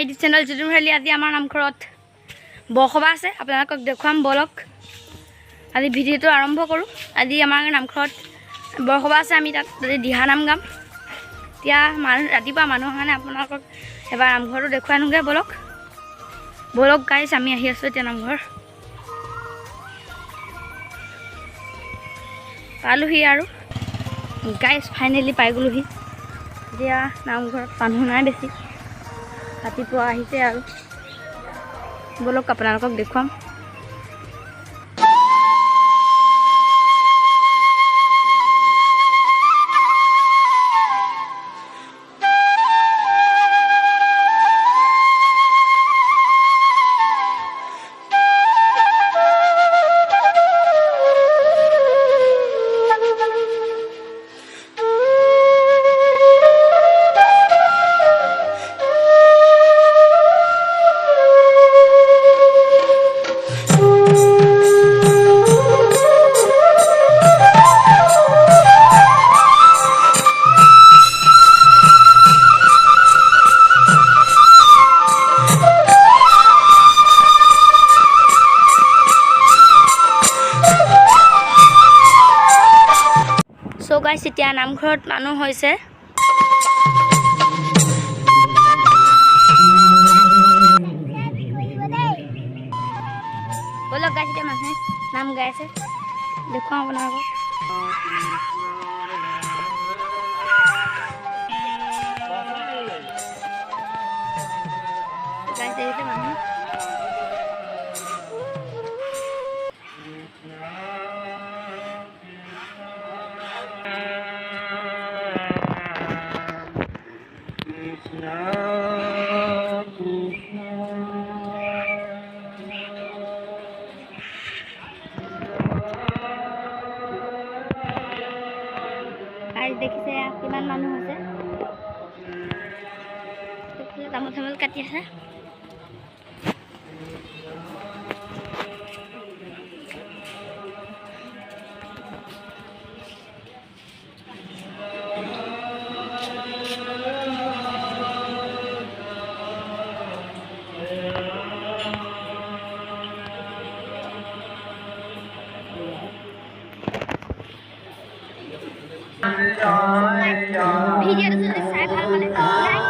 YouTube channel Jadu Bharali. আজি আমাৰ নামঘৰত বৰসভা আছে, আপোনালোকক দেখুৱাম বলক। আজি ভিডিঅ'টো আৰম্ভ কৰোঁ। আজি আমাৰ নামঘৰত বৰসভা আছে, আমি তাত দিহা নাম গাম। এতিয়া ৰাতিপুৱা মানুহ কাৰণে আপোনালোকক এবাৰ নামঘৰটো দেখুৱাই আনোগৈ বলক। বলক গাইছ, আমি আহি আছোঁ এতিয়া নামঘৰ পালোহি আৰু গাইছ ফাইনেলি পাই গ'লোহি। এতিয়া নামঘৰত মানুহ নাই বেছি, ৰাতিপুৱা আহিছে আৰু বলক আপোনালোকক দেখুৱাম। So guys, এতিয়া নামঘৰত মানুহ হৈছে। বলক গাইছ, এতিয়া মানুহে নাম গাই আছে, দেখুৱাম আপোনালোকক। গাইছ দেখিছে মানুহ। গাইছ দেখিছে কিমান মানুহ হৈছে, তামোল চামোল কাটি আছে।